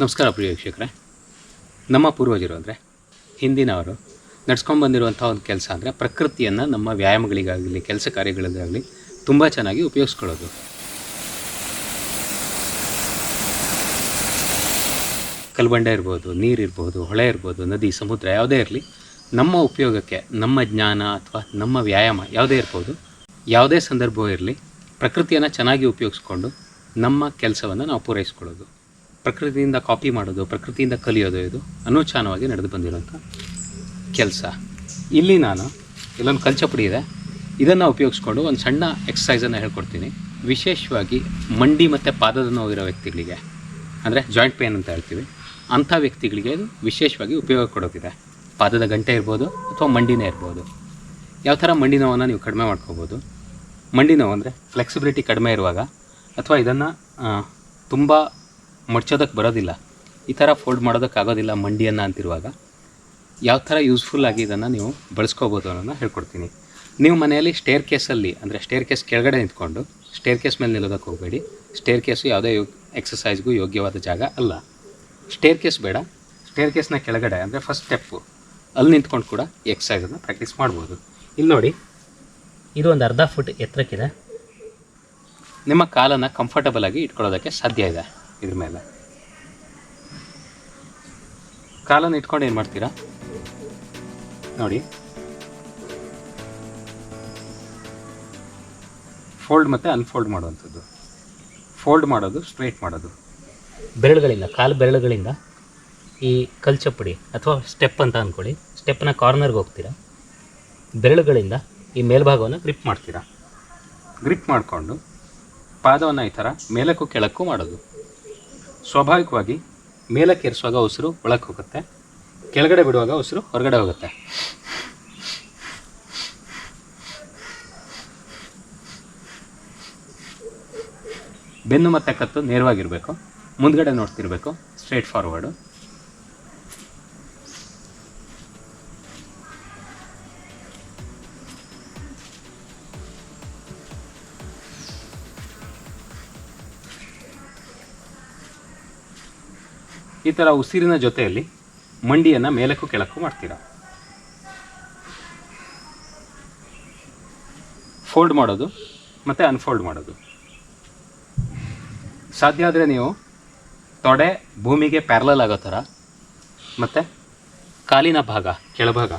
ನಮಸ್ಕಾರ ಪ್ರಿಯ ವೀಕ್ಷಕರೇ. ನಮ್ಮ ಪೂರ್ವಜರು ಅಂದರೆ ಹಿಂದಿನವರು ನಡ್ಸ್ಕೊಂಡ್ಬಂದಿರುವಂಥ ಒಂದು ಕೆಲಸ ಅಂದರೆ ಪ್ರಕೃತಿಯನ್ನು ನಮ್ಮ ವ್ಯಾಯಾಮಗಳಿಗಾಗಲಿ ಕೆಲಸ ಕಾರ್ಯಗಳಿಗಾಗಲಿ ತುಂಬ ಚೆನ್ನಾಗಿ ಉಪಯೋಗಿಸ್ಕೊಳ್ಳೋದು. ಕಲ್ಬಂಡೆ ಇರ್ಬೋದು, ನೀರಿರ್ಬೋದು, ಹೊಳೆ ಇರ್ಬೋದು, ನದಿ, ಸಮುದ್ರ ಯಾವುದೇ ಇರಲಿ, ನಮ್ಮ ಉಪಯೋಗಕ್ಕೆ ನಮ್ಮ ಜ್ಞಾನ ಅಥವಾ ನಮ್ಮ ವ್ಯಾಯಾಮ ಯಾವುದೇ ಇರ್ಬೋದು, ಯಾವುದೇ ಸಂದರ್ಭ ಇರಲಿ, ಪ್ರಕೃತಿಯನ್ನು ಚೆನ್ನಾಗಿ ಉಪಯೋಗಿಸ್ಕೊಂಡು ನಮ್ಮ ಕೆಲಸವನ್ನು ನಾವು ಪೂರೈಸ್ಕೊಳ್ಳೋದು. ಪ್ರಕೃತಿಯಿಂದ ಕಾಪಿ ಮಾಡೋದು, ಪ್ರಕೃತಿಯಿಂದ ಕಲಿಯೋದು ಇದು ಅನುಚಾನವಾಗಿ ನಡೆದು ಬಂದಿರೋಂಥ ಕೆಲಸ. ಇಲ್ಲಿ ನಾನು ಇಲ್ಲೊಂದು ಕಲ್ಚಪುಡಿ ಇದೆ, ಇದನ್ನು ಉಪಯೋಗಿಸ್ಕೊಂಡು ಒಂದು ಸಣ್ಣ ಎಕ್ಸಸೈಸನ್ನು ಹೇಳ್ಕೊಡ್ತೀನಿ. ವಿಶೇಷವಾಗಿ ಮಂಡಿ ಮತ್ತು ಪಾದದ ನೋವಿರೋ ವ್ಯಕ್ತಿಗಳಿಗೆ, ಅಂದರೆ ಜಾಯಿಂಟ್ ಪೇನ್ ಅಂತ ಹೇಳ್ತೀವಿ, ಅಂಥ ವ್ಯಕ್ತಿಗಳಿಗೆ ಇದು ವಿಶೇಷವಾಗಿ ಉಪಯೋಗ ಕೊಡೋದಿದೆ. ಪಾದದ ಗಂಟೆ ಇರ್ಬೋದು ಅಥವಾ ಮಂಡಿನೇ ಇರ್ಬೋದು. ಯಾವ ಥರ ಮಂಡಿ ನೋವನ್ನು ನೀವು ಕಡಿಮೆ ಮಾಡ್ಕೋಬೋದು? ಮಂಡಿ ನೋವು ಅಂದರೆ ಫ್ಲೆಕ್ಸಿಬಿಲಿಟಿ ಕಡಿಮೆ ಇರುವಾಗ, ಅಥವಾ ಇದನ್ನು ತುಂಬ ಮಡ್ಚೋದಕ್ಕೆ ಬರೋದಿಲ್ಲ, ಈ ಥರ ಫೋಲ್ಡ್ ಮಾಡೋದಕ್ಕಾಗೋದಿಲ್ಲ ಮಂಡಿಯನ್ನು ಅಂತಿರುವಾಗ, ಯಾವ ಥರ ಯೂಸ್ಫುಲ್ಲಾಗಿ ಇದನ್ನು ನೀವು ಬಳಸ್ಕೋಬೋದು ಅನ್ನೋದನ್ನ ಹೇಳ್ಕೊಡ್ತೀನಿ. ನೀವು ಮನೆಯಲ್ಲಿ ಸ್ಟೇರ್ ಕೇಸಲ್ಲಿ, ಅಂದರೆ ಸ್ಟೇರ್ ಕೇಸ್ ಕೆಳಗಡೆ ನಿಂತ್ಕೊಂಡು ಸ್ಟೇರ್ ಕೇಸ್ ಮೇಲೆ ನಿಲ್ಲೋದಕ್ಕೆ ಹೋಗಬೇಡಿ. ಸ್ಟೇರ್ ಕೇಸು ಯಾವುದೇ ಎಕ್ಸಸೈಸ್ಗೂ ಯೋಗ್ಯವಾದ ಜಾಗ ಅಲ್ಲ. ಸ್ಟೇರ್ ಕೇಸ್ ಬೇಡ, ಸ್ಟೇರ್ ಕೇಸ್ನ ಕೆಳಗಡೆ ಅಂದರೆ ಫಸ್ಟ್ ಸ್ಟೆಪ್ಪು ಅಲ್ಲಿ ನಿಂತ್ಕೊಂಡು ಕೂಡ ಈ ಎಕ್ಸಸೈಸನ್ನು ಪ್ರಾಕ್ಟೀಸ್ ಮಾಡ್ಬೋದು. ಇಲ್ಲಿ ನೋಡಿ, ಇದು ಒಂದು ಅರ್ಧ ಫುಟ್ ಎತ್ತರಕ್ಕಿದೆ. ನಿಮ್ಮ ಕಾಲನ್ನು ಕಂಫರ್ಟಬಲ್ ಆಗಿ ಇಟ್ಕೊಳ್ಳೋದಕ್ಕೆ ಸಾಧ್ಯ ಇದೆ. ಇದ್ರ ಮೇಲೆ ಕಾಲನ್ನು ಇಟ್ಕೊಂಡು ಏನು ಮಾಡ್ತೀರಾ ನೋಡಿ, ಫೋಲ್ಡ್ ಮತ್ತು ಅನ್ಫೋಲ್ಡ್ ಮಾಡುವಂಥದ್ದು. ಫೋಲ್ಡ್ ಮಾಡೋದು, ಸ್ಟ್ರೈಟ್ ಮಾಡೋದು, ಬೆರಳುಗಳಿಂದ, ಕಾಲು ಬೆರಳುಗಳಿಂದ ಈ ಕಲ್ಚಪುಡಿ ಅಥವಾ ಸ್ಟೆಪ್ ಅಂತ ಅಂದ್ಕೊಳ್ಳಿ, ಸ್ಟೆಪ್ನ ಕಾರ್ನರ್ಗೆ ಹೋಗ್ತೀರಾ, ಬೆರಳುಗಳಿಂದ ಈ ಮೇಲ್ಭಾಗವನ್ನು ಗ್ರಿಪ್ ಮಾಡ್ತೀರಾ. ಗ್ರಿಪ್ ಮಾಡಿಕೊಂಡು ಪಾದವನ್ನು ಈ ಥರ ಮೇಲಕ್ಕೂ ಕೆಳಕ್ಕೂ ಮಾಡೋದು. ಸ್ವಾಭಾವಿಕವಾಗಿ ಮೇಲಕ್ಕೆ ಏರಿಸುವಾಗ ಉಸಿರು ಒಳಕ್ಕೆ ಹೋಗುತ್ತೆ, ಕೆಳಗಡೆ ಬಿಡುವಾಗ ಉಸಿರು ಹೊರಗಡೆ ಹೋಗುತ್ತೆ. ಬೆನ್ನು ಮತ್ತು ಕತ್ತು ನೇರವಾಗಿರಬೇಕು, ಮುಂದ್ಗಡೆ ನೋಡ್ತಿರ್ಬೇಕು, ಸ್ಟ್ರೇಟ್ ಫಾರ್ವರ್ಡು. ಈ ಥರ ಉಸಿರಿನ ಜೊತೆಯಲ್ಲಿ ಮಂಡಿಯನ್ನು ಮೇಲಕ್ಕೂ ಕೆಳಕ್ಕೂ ಮಾಡ್ತೀರಾ. ಫೋಲ್ಡ್ ಮಾಡೋದು ಮತ್ತು ಅನ್ಫೋಲ್ಡ್ ಮಾಡೋದು. ಸಾಧ್ಯ ಆದರೆ ನೀವು ತೊಡೆ ಭೂಮಿಗೆ ಪ್ಯಾರಲಲ್ ಆಗೋ ಥರ ಮತ್ತು ಕಾಲಿನ ಭಾಗ, ಕೆಳಭಾಗ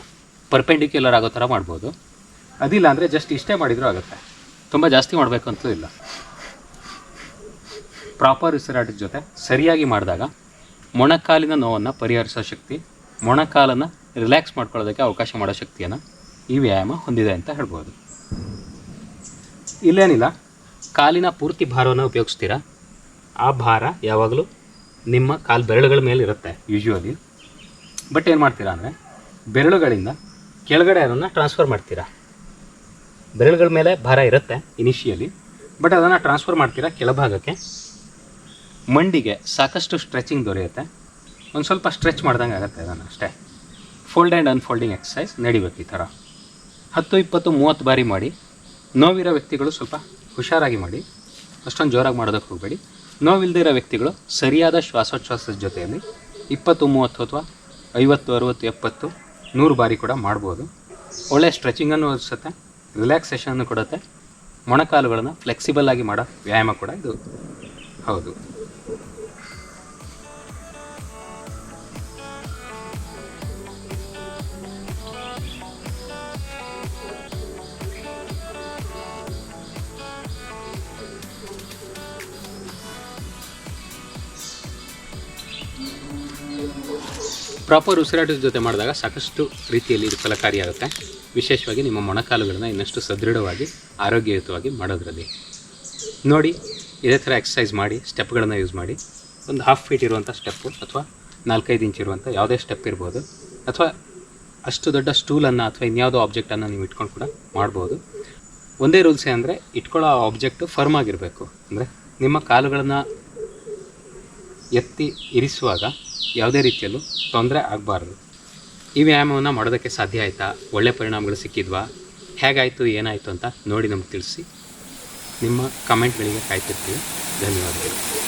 ಪರ್ಪೆಂಡಿಕ್ಯುಲರ್ ಆಗೋ ಥರ ಮಾಡ್ಬೋದು. ಅದಿಲ್ಲ ಅಂದರೆ ಜಸ್ಟ್ ಇಷ್ಟೇ ಮಾಡಿದರೂ ಆಗುತ್ತೆ, ತುಂಬ ಜಾಸ್ತಿ ಮಾಡಬೇಕು ಅಂತೂ ಇಲ್ಲ. ಪ್ರಾಪರ್ ಉಸಿರಾಟದ ಜೊತೆ ಸರಿಯಾಗಿ ಮಾಡಿದಾಗ ಮೊಣಕಾಲಿನ ನೋವನ್ನು ಪರಿಹರಿಸೋ ಶಕ್ತಿ, ಮೊಣಕಾಲನ್ನು ರಿಲ್ಯಾಕ್ಸ್ ಮಾಡ್ಕೊಳ್ಳೋದಕ್ಕೆ ಅವಕಾಶ ಮಾಡೋ ಶಕ್ತಿಯನ್ನು ಈ ವ್ಯಾಯಾಮ ಹೊಂದಿದೆ ಅಂತ ಹೇಳ್ಬೋದು. ಇಲ್ಲೇನಿಲ್ಲ, ಕಾಲಿನ ಪೂರ್ತಿ ಭಾರವನ್ನು ಉಪಯೋಗಿಸ್ತೀರಾ. ಆ ಭಾರ ಯಾವಾಗಲೂ ನಿಮ್ಮ ಕಾಲು ಬೆರಳುಗಳ ಮೇಲೆ ಇರುತ್ತೆ ಯೂಶ್ವಲಿ. ಬಟ್ ಏನು ಮಾಡ್ತೀರಾ ಅಂದರೆ ಬೆರಳುಗಳಿಂದ ಕೆಳಗಡೆ ಅದನ್ನು ಟ್ರಾನ್ಸ್ಫರ್ ಮಾಡ್ತೀರಾ. ಬೆರಳುಗಳ ಮೇಲೆ ಭಾರ ಇರುತ್ತೆ ಇನಿಷಿಯಲಿ, ಬಟ್ ಅದನ್ನು ಟ್ರಾನ್ಸ್ಫರ್ ಮಾಡ್ತೀರಾ ಕೆಳಭಾಗಕ್ಕೆ. ಮಂಡಿಗೆ ಸಾಕಷ್ಟು ಸ್ಟ್ರೆಚಿಂಗ್ ದೊರೆಯುತ್ತೆ. ಒಂದು ಸ್ವಲ್ಪ ಸ್ಟ್ರೆಚ್ ಮಾಡ್ದಂಗೆ ಆಗುತ್ತೆ ಅದನ್ನು ಅಷ್ಟೇ. ಫೋಲ್ಡ್ ಆ್ಯಂಡ್ ಅನ್ಫೋಲ್ಡಿಂಗ್ ಎಕ್ಸಸೈಸ್ ನಡಿಬೇಕು ಈ ಥರ 10, 20, 30 ಬಾರಿ ಮಾಡಿ. ನೋವಿರೋ ವ್ಯಕ್ತಿಗಳು ಸ್ವಲ್ಪ ಹುಷಾರಾಗಿ ಮಾಡಿ, ಅಷ್ಟೊಂದು ಜೋರಾಗಿ ಮಾಡೋದಕ್ಕೆ ಹೋಗಬೇಡಿ. ನೋವಿಲ್ಲದೆ ಇರೋ ವ್ಯಕ್ತಿಗಳು ಸರಿಯಾದ ಶ್ವಾಸೋಚ್ಛ್ವಾಸದ ಜೊತೆಯಲ್ಲಿ 20, 30 ಅಥವಾ 50, 60, 70, 100 ಬಾರಿ ಕೂಡ ಮಾಡ್ಬೋದು. ಒಳ್ಳೆಯ ಸ್ಟ್ರೆಚಿಂಗನ್ನು ಒದಗಿಸುತ್ತೆ, ರಿಲ್ಯಾಕ್ಸೇಷನನ್ನು ಕೊಡುತ್ತೆ, ಮೊಣಕಾಲುಗಳನ್ನು ಫ್ಲೆಕ್ಸಿಬಲ್ ಆಗಿ ಮಾಡೋ ವ್ಯಾಯಾಮ ಕೂಡ ಇದು ಹೌದು. ಪ್ರಾಪರ್ ಉಸಿರಾಟದ ಜೊತೆ ಮಾಡಿದಾಗ ಸಾಕಷ್ಟು ರೀತಿಯಲ್ಲಿ ಇದು ಫಲಕಾರಿಯಾಗುತ್ತೆ. ವಿಶೇಷವಾಗಿ ನಿಮ್ಮ ಮೊಣಕಾಲುಗಳನ್ನು ಇನ್ನಷ್ಟು ಸದೃಢವಾಗಿ, ಆರೋಗ್ಯಯುತವಾಗಿ ಮಾಡೋದ್ರಲ್ಲಿ. ನೋಡಿ, ಇದೇ ಥರ ಎಕ್ಸಸೈಸ್ ಮಾಡಿ, ಸ್ಟೆಪ್ಗಳನ್ನು ಯೂಸ್ ಮಾಡಿ. ಒಂದು 1/2 ಫೀಟ್ ಇರುವಂಥ ಸ್ಟೆಪ್ಪು ಅಥವಾ 4-5 ಇಂಚ್ ಇರುವಂಥ ಯಾವುದೇ ಸ್ಟೆಪ್ ಇರ್ಬೋದು, ಅಥವಾ ಅಷ್ಟು ದೊಡ್ಡ ಸ್ಟೂಲನ್ನು ಅಥವಾ ಇನ್ಯಾವುದೋ ಆಬ್ಜೆಕ್ಟನ್ನು ನೀವು ಇಟ್ಕೊಂಡು ಕೂಡ ಮಾಡ್ಬೋದು. ಒಂದೇ ರೂಲ್ಸ್ ಏನಂದರೆ ಇಟ್ಕೊಳ್ಳೋ ಆಬ್ಜೆಕ್ಟು ಫರ್ಮ್ ಆಗಿರಬೇಕು. ಅಂದರೆ ನಿಮ್ಮ ಕಾಲುಗಳನ್ನು ಎತ್ತಿ ಇರಿಸುವಾಗ ಯಾವುದೇ ರೀತಿಯಲ್ಲೂ ತೊಂದರೆ ಆಗಬಾರ್ದು. ಈ ವ್ಯಾಯಾಮವನ್ನು ಮಾಡೋದಕ್ಕೆ ಸಾಧ್ಯ ಆಯಿತಾ? ಒಳ್ಳೆ ಪರಿಣಾಮಗಳು ಸಿಕ್ಕಿದ್ವಾ? ಹೇಗಾಯಿತು, ಏನಾಯಿತು ಅಂತ ನೋಡಿ ನಮಗೆ ತಿಳಿಸಿ. ನಿಮ್ಮ ಕಮೆಂಟ್ಗಳಿಗೆ ಕಾಯ್ತಿರ್ತೀವಿ. ಧನ್ಯವಾದಗಳು.